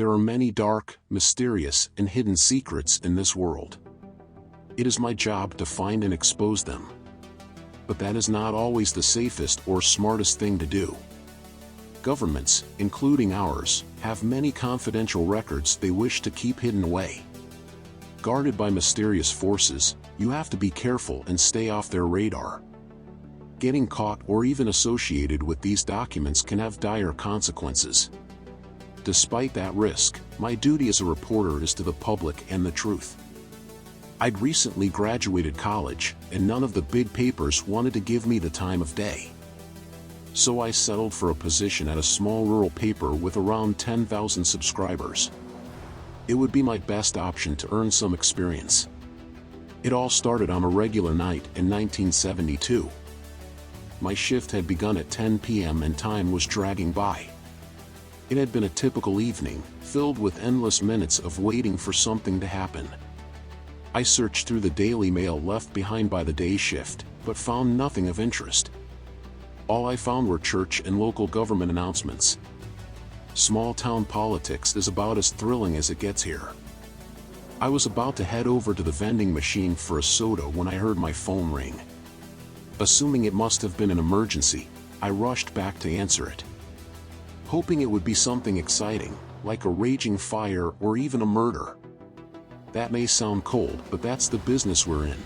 There are many dark, mysterious, and hidden secrets in this world. It is my job to find and expose them. But that is not always the safest or smartest thing to do. Governments, including ours, have many confidential records they wish to keep hidden away. Guarded by mysterious forces, you have to be careful and stay off their radar. Getting caught or even associated with these documents can have dire consequences. Despite that risk, my duty as a reporter is to the public and the truth. I'd recently graduated college, and none of the big papers wanted to give me the time of day. So I settled for a position at a small rural paper with around 10,000 subscribers. It would be my best option to earn some experience. It all started on a regular night in 1972. My shift had begun at 10 p.m. and time was dragging by. It had been a typical evening, filled with endless minutes of waiting for something to happen. I searched through the Daily Mail left behind by the day shift, but found nothing of interest. All I found were church and local government announcements. Small-town politics is about as thrilling as it gets here. I was about to head over to the vending machine for a soda when I heard my phone ring. Assuming it must have been an emergency, I rushed back to answer it, hoping it would be something exciting, like a raging fire or even a murder. That may sound cold, but that's the business we're in.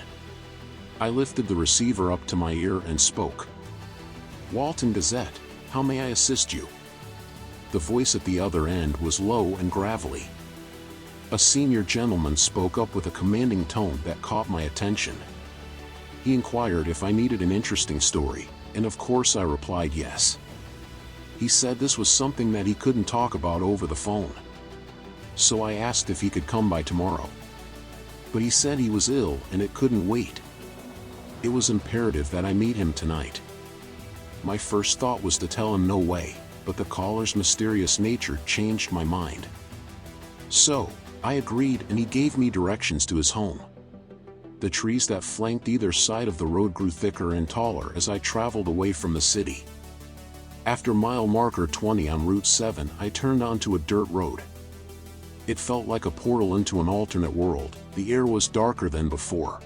I lifted the receiver up to my ear and spoke. "Walton Gazette, how may I assist you?" The voice at the other end was low and gravelly. A senior gentleman spoke up with a commanding tone that caught my attention. He inquired if I needed an interesting story, and of course I replied yes. He said this was something that he couldn't talk about over the phone. So I asked if he could come by tomorrow. But he said he was ill and it couldn't wait. It was imperative that I meet him tonight. My first thought was to tell him no way, but the caller's mysterious nature changed my mind. So, I agreed and he gave me directions to his home. The trees that flanked either side of the road grew thicker and taller as I traveled away from the city. After mile marker 20 on Route 7, I turned onto a dirt road. It felt like a portal into an alternate world. The air was darker than before.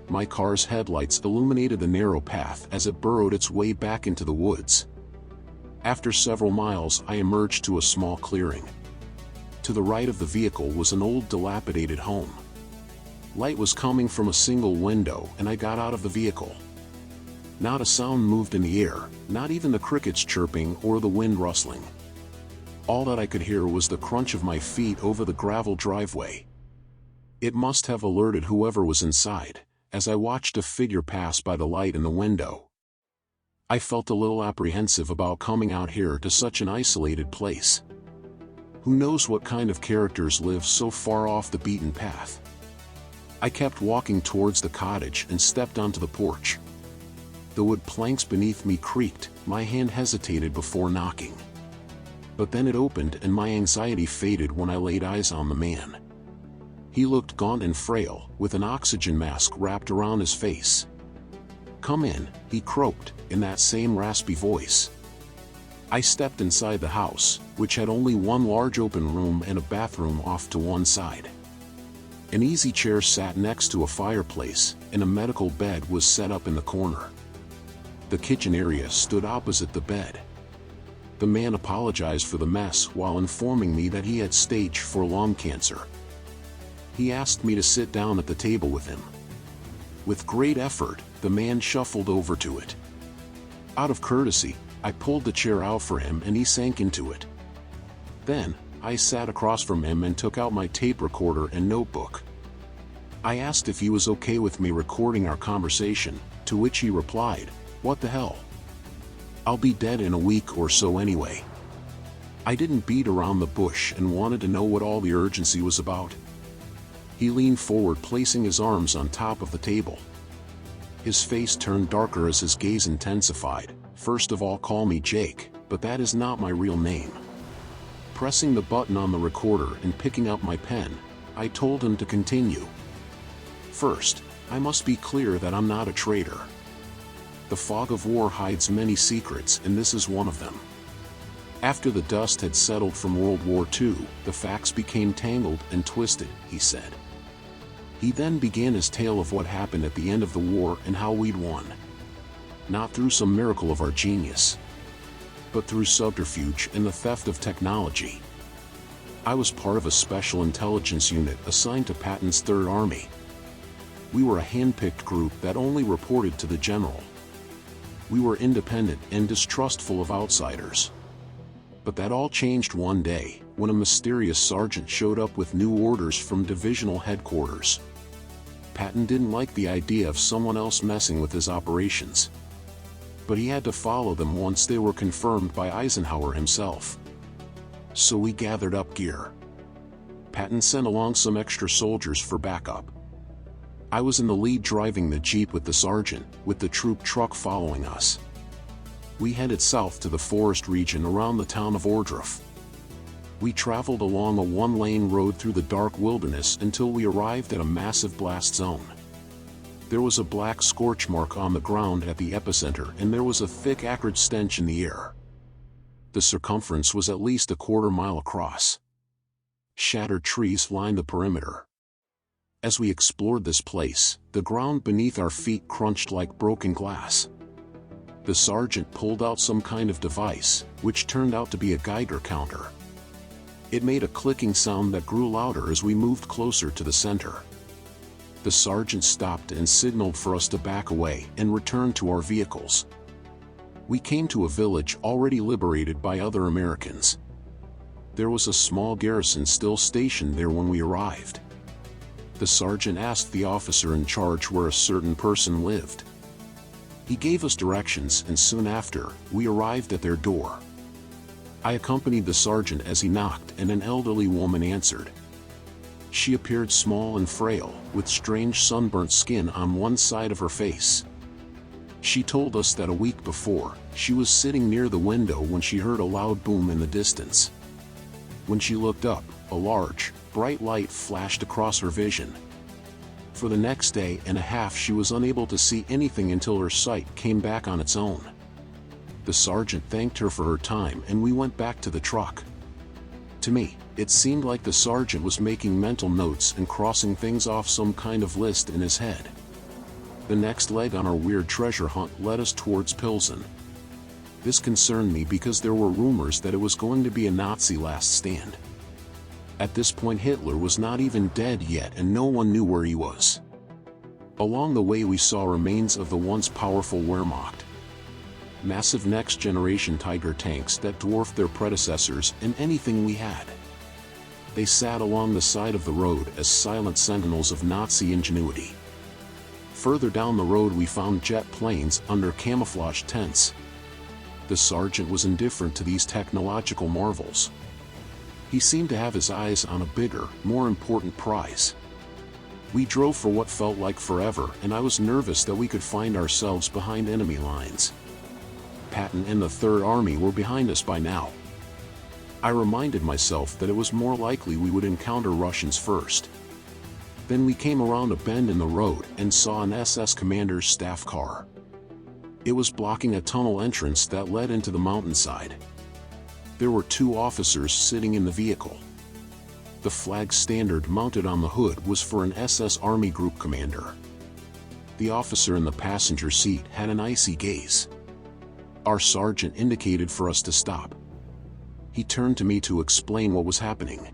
My car's headlights illuminated the narrow path as it burrowed its way back into the woods. After several miles, I emerged to a small clearing. To the right of the vehicle was an old dilapidated home. Light was coming from a single window and I got out of the vehicle. Not a sound moved in the air, not even the crickets chirping or the wind rustling. All that I could hear was the crunch of my feet over the gravel driveway. It must have alerted whoever was inside, as I watched a figure pass by the light in the window. I felt a little apprehensive about coming out here to such an isolated place. Who knows what kind of characters live so far off the beaten path? I kept walking towards the cottage and stepped onto the porch. The wood planks beneath me creaked, my hand hesitated before knocking. But then it opened and my anxiety faded when I laid eyes on the man. He looked gaunt and frail, with an oxygen mask wrapped around his face. "Come in," he croaked, in that same raspy voice. I stepped inside the house, which had only one large open room and a bathroom off to one side. An easy chair sat next to a fireplace, and a medical bed was set up in the corner. The kitchen area stood opposite the bed. The man apologized for the mess while informing me that he had stage 4 lung cancer. He asked me to sit down at the table with him. With great effort, the man shuffled over to it. Out of courtesy, I pulled the chair out for him and he sank into it. Then, I sat across from him and took out my tape recorder and notebook. I asked if he was okay with me recording our conversation, to which he replied, "What the hell? I'll be dead in a week or so anyway." I didn't beat around the bush and wanted to know what all the urgency was about. He leaned forward, placing his arms on top of the table. His face turned darker as his gaze intensified. "First of all, call me Jake, but that is not my real name." Pressing the button on the recorder and picking up my pen, I told him to continue. "First, I must be clear that I'm not a traitor. The fog of war hides many secrets and this is one of them. After the dust had settled from World War II, the facts became tangled and twisted, he said. He then began his tale of what happened at the end of the war and how we'd won. Not through some miracle of our genius, but through subterfuge and the theft of technology. I was part of a special intelligence unit assigned to Patton's Third Army. We were a hand-picked group that only reported to the general. We were independent and distrustful of outsiders. But that all changed one day, when a mysterious sergeant showed up with new orders from divisional headquarters. Patton didn't like the idea of someone else messing with his operations, but he had to follow them once they were confirmed by Eisenhower himself. So we gathered up gear. Patton sent along some extra soldiers for backup. I was in the lead driving the Jeep with the sergeant, with the troop truck following us. We headed south to the forest region around the town of Ohrdruf. We traveled along a one-lane road through the dark wilderness until we arrived at a massive blast zone. There was a black scorch mark on the ground at the epicenter, and there was a thick acrid stench in the air. The circumference was at least a quarter-mile across. Shattered trees lined the perimeter. As we explored this place, the ground beneath our feet crunched like broken glass. The sergeant pulled out some kind of device, which turned out to be a Geiger counter. It made a clicking sound that grew louder as we moved closer to the center. The sergeant stopped and signaled for us to back away and return to our vehicles. We came to a village already liberated by other Americans. There was a small garrison still stationed there when we arrived. The sergeant asked the officer in charge where a certain person lived. He gave us directions, and soon after, we arrived at their door. I accompanied the sergeant as he knocked, and an elderly woman answered. She appeared small and frail, with strange sunburnt skin on one side of her face. She told us that a week before, she was sitting near the window when she heard a loud boom in the distance. When she looked up, a large, bright light flashed across her vision. For the next day and a half she was unable to see anything until her sight came back on its own. The sergeant thanked her for her time, and we went back to the truck. To me, it seemed like the sergeant was making mental notes and crossing things off some kind of list in his head. The next leg on our weird treasure hunt led us towards Pilsen. This concerned me because there were rumors that it was going to be a Nazi last stand. At this point Hitler was not even dead yet, and no one knew where he was. Along the way we saw remains of the once powerful Wehrmacht. Massive next-generation Tiger tanks that dwarfed their predecessors and anything we had. They sat along the side of the road as silent sentinels of Nazi ingenuity. Further down the road we found jet planes under camouflage tents. The sergeant was indifferent to these technological marvels. He seemed to have his eyes on a bigger, more important prize. We drove for what felt like forever, and I was nervous that we could find ourselves behind enemy lines. Patton and the Third Army were behind us by now. I reminded myself that it was more likely we would encounter Russians first. Then we came around a bend in the road and saw an SS commander's staff car. It was blocking a tunnel entrance that led into the mountainside. There were 2 officers sitting in the vehicle. The flag standard mounted on the hood was for an SS Army group commander. The officer in the passenger seat had an icy gaze. Our sergeant indicated for us to stop. He turned to me to explain what was happening.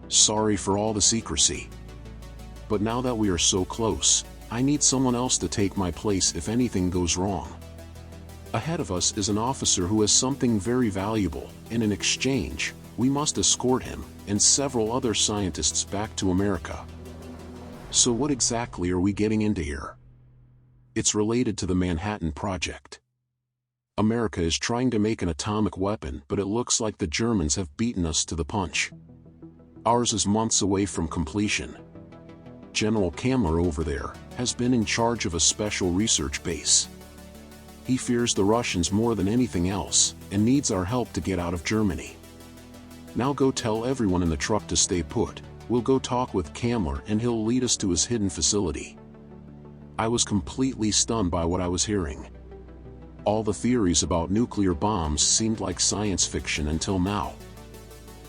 Sorry for all the secrecy, but now that we are so close, I need someone else to take my place if anything goes wrong. Ahead of us is an officer who has something very valuable, and in exchange, we must escort him and several other scientists back to America. So what exactly are we getting into here? It's related to the Manhattan Project. America is trying to make an atomic weapon, but it looks like the Germans have beaten us to the punch. Ours is months away from completion. General Kammler over there has been in charge of a special research base. He fears the Russians more than anything else, and needs our help to get out of Germany. Now go tell everyone in the truck to stay put. We'll go talk with Kammler and he'll lead us to his hidden facility. I was completely stunned by what I was hearing. All the theories about nuclear bombs seemed like science fiction until now.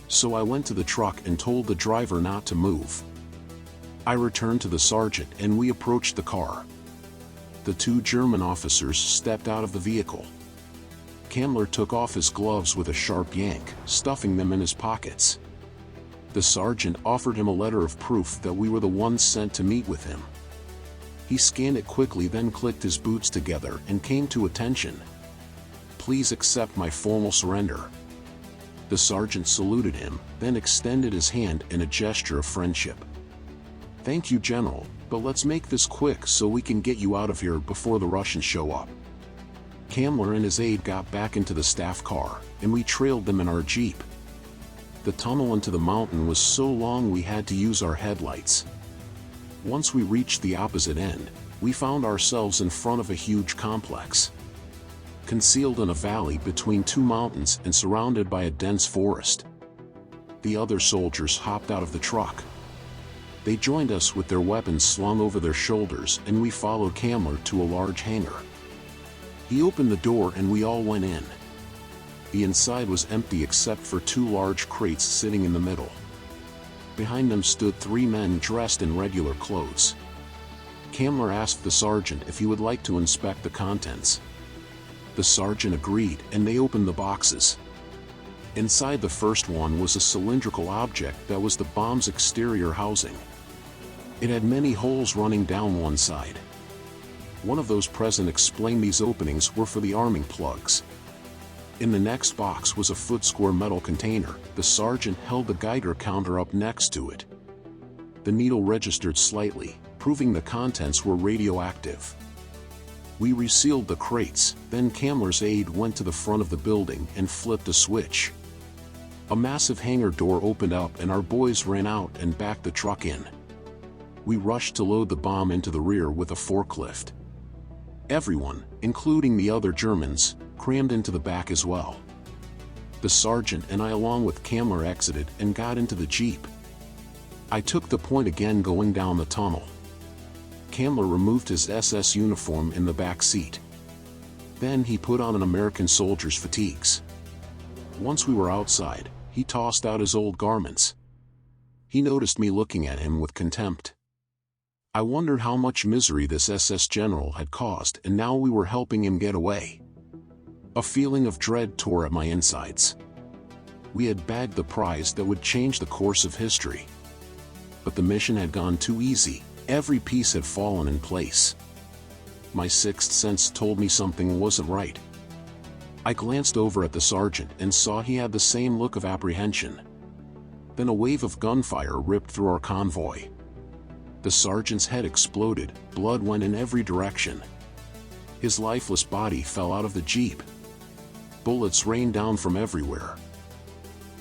So I went to the truck and told the driver not to move. I returned to the sergeant and we approached the car. The two German officers stepped out of the vehicle. Kammler took off his gloves with a sharp yank, stuffing them in his pockets. The sergeant offered him a letter of proof that we were the ones sent to meet with him. He scanned it quickly, then clicked his boots together and came to attention. "Please accept my formal surrender." The sergeant saluted him, then extended his hand in a gesture of friendship. "Thank you, General, but let's make this quick so we can get you out of here before the Russians show up." Kammler and his aide got back into the staff car, and we trailed them in our Jeep. The tunnel into the mountain was so long we had to use our headlights. Once we reached the opposite end, we found ourselves in front of a huge complex. Concealed in a valley between two mountains and surrounded by a dense forest. The other soldiers hopped out of the truck. They joined us with their weapons slung over their shoulders, and we followed Kammler to a large hangar. He opened the door and we all went in. The inside was empty except for two large crates sitting in the middle. Behind them stood three men dressed in regular clothes. Kammler asked the sergeant if he would like to inspect the contents. The sergeant agreed, and they opened the boxes. Inside the first one was a cylindrical object that was the bomb's exterior housing. It had many holes running down one side. One of those present explained these openings were for the arming plugs. In the next box was a foot-square metal container. The sergeant held the Geiger counter up next to it. The needle registered slightly, proving the contents were radioactive. We resealed the crates, then Kammler's aide went to the front of the building and flipped a switch. A massive hangar door opened up and our boys ran out and backed the truck in. We rushed to load the bomb into the rear with a forklift. Everyone, including the other Germans, crammed into the back as well. The sergeant and I along with Kammler exited and got into the Jeep. I took the point again going down the tunnel. Kammler removed his SS uniform in the back seat. Then he put on an American soldier's fatigues. Once we were outside, he tossed out his old garments. He noticed me looking at him with contempt. I wondered how much misery this SS general had caused, and now we were helping him get away. A feeling of dread tore at my insides. We had bagged the prize that would change the course of history. But the mission had gone too easy. Every piece had fallen in place. My sixth sense told me something wasn't right. I glanced over at the sergeant and saw he had the same look of apprehension. Then a wave of gunfire ripped through our convoy. The sergeant's head exploded, blood went in every direction. His lifeless body fell out of the Jeep. Bullets rained down from everywhere.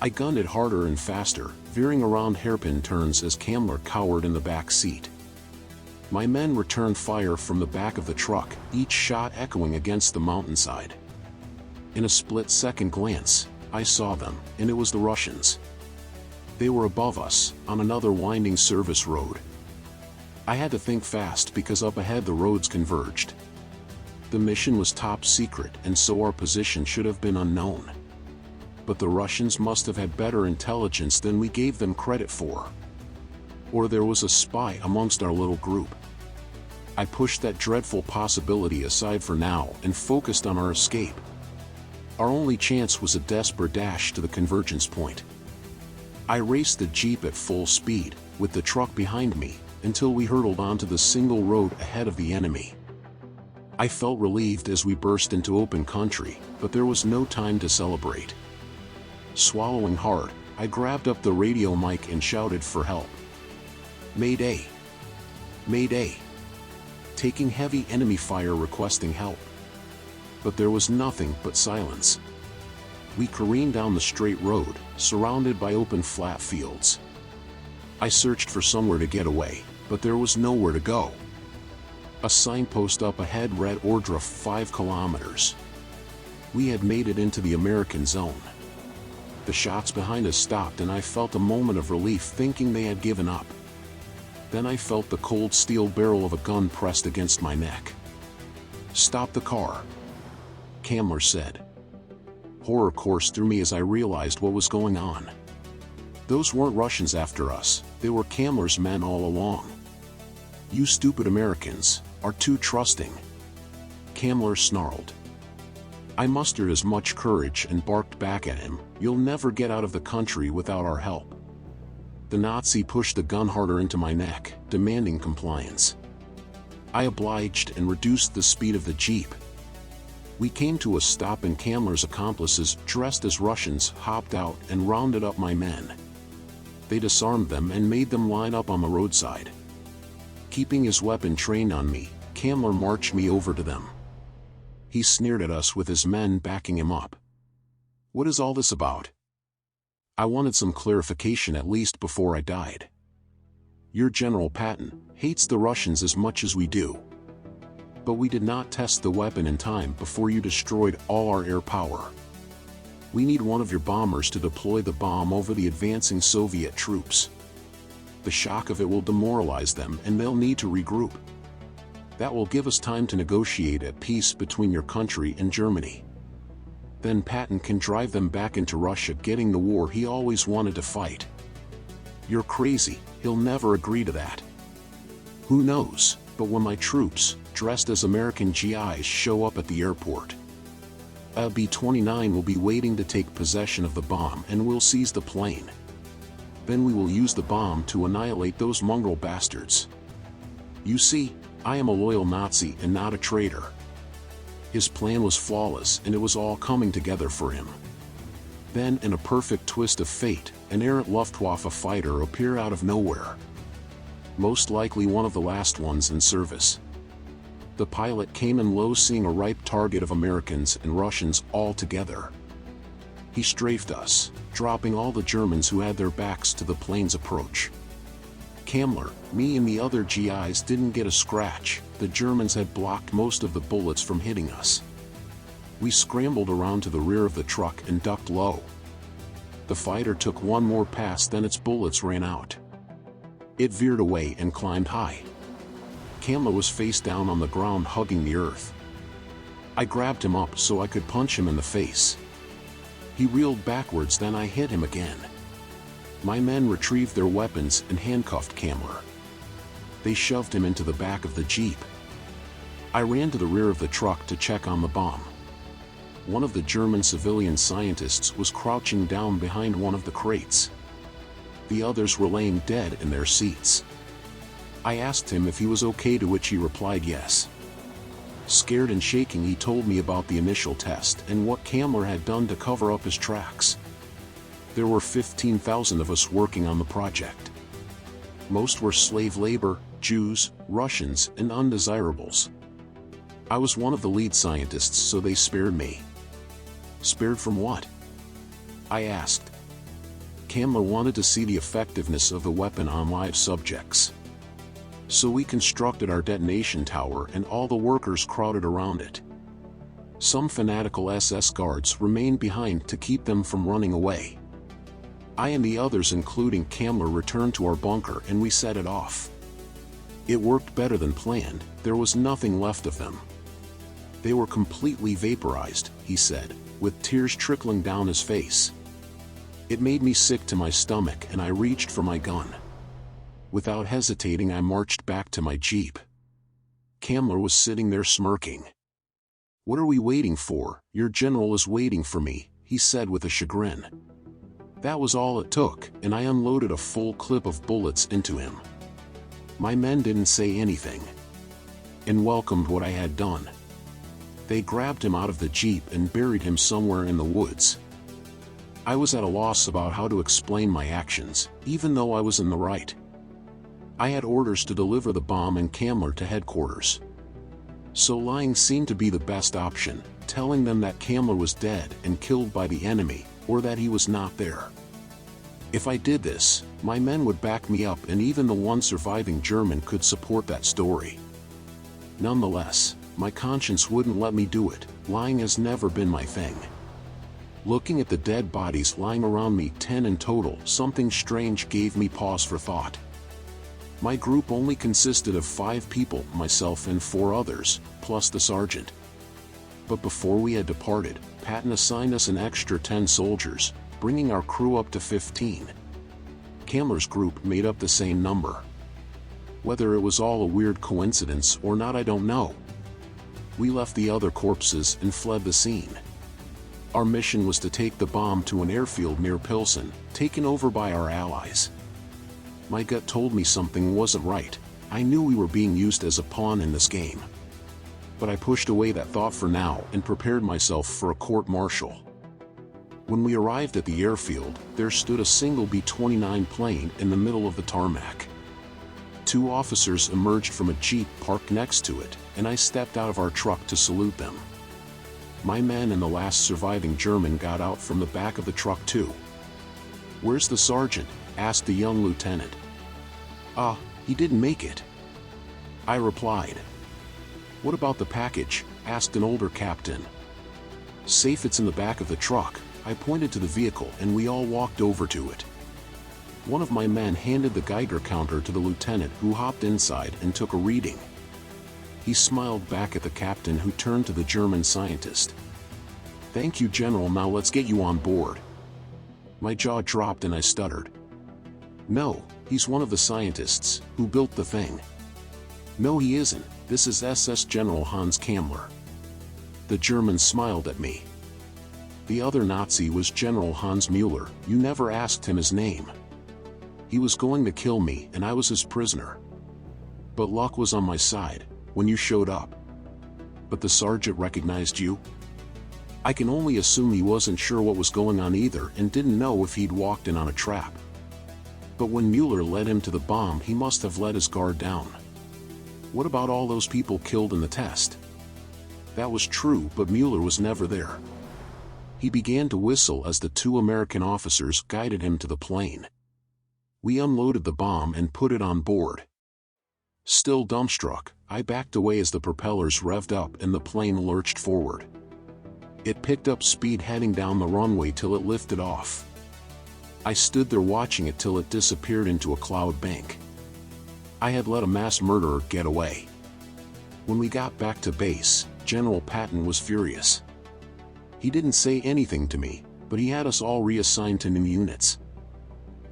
I gunned it harder and faster, veering around hairpin turns as Kammler cowered in the back seat. My men returned fire from the back of the truck, each shot echoing against the mountainside. In a split-second glance, I saw them, and it was the Russians. They were above us, on another winding service road. I had to think fast because up ahead the roads converged. The mission was top secret, and so our position should have been unknown. But the Russians must have had better intelligence than we gave them credit for. Or there was a spy amongst our little group. I pushed that dreadful possibility aside for now and focused on our escape. Our only chance was a desperate dash to the convergence point. I raced the Jeep at full speed, with the truck behind me, until we hurtled onto the single road ahead of the enemy. I felt relieved as we burst into open country, but there was no time to celebrate. Swallowing hard, I grabbed up the radio mic and shouted for help. "Mayday! Mayday!" Taking heavy enemy fire requesting help. But there was nothing but silence. We careened down the straight road, surrounded by open flat fields. I searched for somewhere to get away, but there was nowhere to go. A signpost up ahead read Ordre 5 kilometers. We had made it into the American zone. The shots behind us stopped and I felt a moment of relief thinking they had given up. Then I felt the cold steel barrel of a gun pressed against my neck. "Stop the car!" Kammler said. Horror coursed through me as I realized what was going on. Those weren't Russians after us, they were Kammler's men all along. You stupid Americans are too trusting, Kammler snarled. I mustered as much courage and barked back at him, you'll never get out of the country without our help. The Nazi pushed the gun harder into my neck, demanding compliance. I obliged and reduced the speed of the jeep. We came to a stop and Kammler's accomplices, dressed as Russians, hopped out and rounded up my men. They disarmed them and made them line up on the roadside. Keeping his weapon trained on me, Kammler marched me over to them. He sneered at us with his men backing him up. What is all this about? I wanted some clarification at least before I died. Your General Patton hates the Russians as much as we do. But we did not test the weapon in time before you destroyed all our air power. We need one of your bombers to deploy the bomb over the advancing Soviet troops. The shock of it will demoralize them and they'll need to regroup. That will give us time to negotiate a peace between your country and Germany. Then Patton can drive them back into Russia, getting the war he always wanted to fight. You're crazy, he'll never agree to that. Who knows, but when my troops, dressed as American GIs, show up at the airport, a B-29 will be waiting to take possession of the bomb and we'll seize the plane. Then we will use the bomb to annihilate those mongrel bastards. You see, I am a loyal Nazi and not a traitor. His plan was flawless and it was all coming together for him. Then, in a perfect twist of fate, an errant Luftwaffe fighter appeared out of nowhere. Most likely one of the last ones in service. The pilot came in low, seeing a ripe target of Americans and Russians all together. He strafed us, dropping all the Germans who had their backs to the plane's approach. Kammler, me and the other GIs didn't get a scratch. The Germans had blocked most of the bullets from hitting us. We scrambled around to the rear of the truck and ducked low. The fighter took one more pass, then its bullets ran out. It veered away and climbed high. Kammler was face down on the ground, hugging the earth. I grabbed him up so I could punch him in the face. He reeled backwards, then I hit him again. My men retrieved their weapons and handcuffed Kammler. They shoved him into the back of the jeep. I ran to the rear of the truck to check on the bomb. One of the German civilian scientists was crouching down behind one of the crates. The others were laying dead in their seats. I asked him if he was okay, to which he replied yes. Scared and shaking, he told me about the initial test and what Kammler had done to cover up his tracks. There were 15,000 of us working on the project. Most were slave labor, Jews, Russians, and undesirables. I was one of the lead scientists, so they spared me. Spared from what? I asked. Kammler wanted to see the effectiveness of the weapon on live subjects. So we constructed our detonation tower and all the workers crowded around it. Some fanatical SS guards remained behind to keep them from running away. I and the others, including Kammler, returned to our bunker and we set it off. It worked better than planned. There was nothing left of them. They were completely vaporized, he said, with tears trickling down his face. It made me sick to my stomach and I reached for my gun. Without hesitating, I marched back to my jeep. Kammler was sitting there smirking. What are we waiting for? Your general is waiting for me, he said with a chagrin. That was all it took, and I unloaded a full clip of bullets into him. My men didn't say anything and welcomed what I had done. They grabbed him out of the jeep and buried him somewhere in the woods. I was at a loss about how to explain my actions, even though I was in the right. I had orders to deliver the bomb and Kammler to headquarters. So lying seemed to be the best option, telling them that Kammler was dead and killed by the enemy, or that he was not there. If I did this, my men would back me up and even the one surviving German could support that story. Nonetheless, my conscience wouldn't let me do it. Lying has never been my thing. Looking at the dead bodies lying around me, 10 in total, something strange gave me pause for thought. My group only consisted of 5 people, myself and 4 others, plus the sergeant. But before we had departed, Patton assigned us an extra 10 soldiers, bringing our crew up to 15. Kamler's group made up the same number. Whether it was all a weird coincidence or not, I don't know. We left the other corpses and fled the scene. Our mission was to take the bomb to an airfield near Pilsen, taken over by our allies. My gut told me something wasn't right. I knew we were being used as a pawn in this game. But I pushed away that thought for now and prepared myself for a court-martial. When we arrived at the airfield, there stood a single B-29 plane in the middle of the tarmac. 2 officers emerged from a jeep parked next to it, and I stepped out of our truck to salute them. My men and the last surviving German got out from the back of the truck too. "Where's the sergeant?" asked the young lieutenant. He didn't make it," I replied. "What about the package?" asked an older captain. "Safe, it's in the back of the truck." I pointed to the vehicle and we all walked over to it. One of my men handed the Geiger counter to the lieutenant, who hopped inside and took a reading. He smiled back at the captain, who turned to the German scientist. "Thank you, General, now let's get you on board." My jaw dropped and I stuttered. "No, he's one of the scientists who built the thing." "No, he isn't. This is SS General Hans Kammler." The German smiled at me. "The other Nazi was General Hans Müller. You never asked him his name." "He was going to kill me and I was his prisoner. But luck was on my side when you showed up." "But the sergeant recognized you?" "I can only assume he wasn't sure what was going on either and didn't know if he'd walked in on a trap. But when Müller led him to the bomb, he must have let his guard down." "What about all those people killed in the test?" "That was true, but Müller was never there." He began to whistle as the 2 American officers guided him to the plane. We unloaded the bomb and put it on board. Still dumbstruck, I backed away as the propellers revved up and the plane lurched forward. It picked up speed, heading down the runway till it lifted off. I stood there watching it till it disappeared into a cloud bank. I had let a mass murderer get away. When we got back to base, General Patton was furious. He didn't say anything to me, but he had us all reassigned to new units.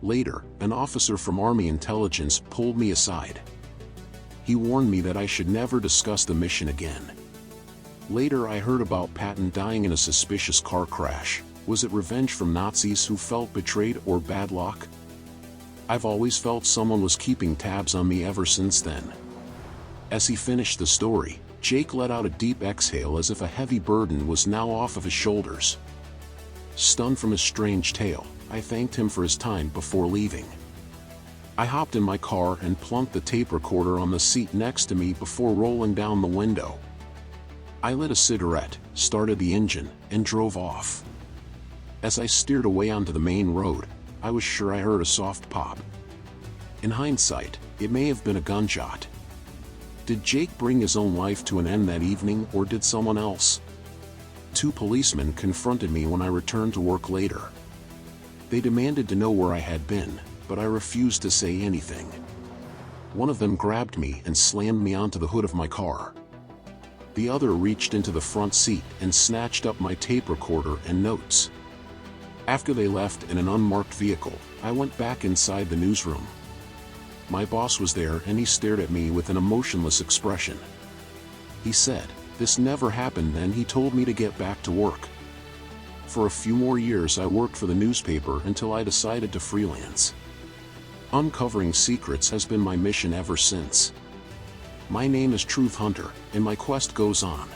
Later, an officer from Army Intelligence pulled me aside. He warned me that I should never discuss the mission again. Later I heard about Patton dying in a suspicious car crash. Was it revenge from Nazis who felt betrayed, or bad luck? I've always felt someone was keeping tabs on me ever since then. As he finished the story, Jake let out a deep exhale as if a heavy burden was now off of his shoulders. Stunned from his strange tale, I thanked him for his time before leaving. I hopped in my car and plunked the tape recorder on the seat next to me before rolling down the window. I lit a cigarette, started the engine, and drove off. As I steered away onto the main road, I was sure I heard a soft pop. In hindsight, it may have been a gunshot. Did Jake bring his own life to an end that evening, or did someone else? 2 policemen confronted me when I returned to work later. They demanded to know where I had been, but I refused to say anything. One of them grabbed me and slammed me onto the hood of my car. The other reached into the front seat and snatched up my tape recorder and notes. After they left in an unmarked vehicle, I went back inside the newsroom. My boss was there and he stared at me with an emotionless expression. He said, "This never happened," and he told me to get back to work. For a few more years I worked for the newspaper until I decided to freelance. Uncovering secrets has been my mission ever since. My name is Truth Hunter, and my quest goes on.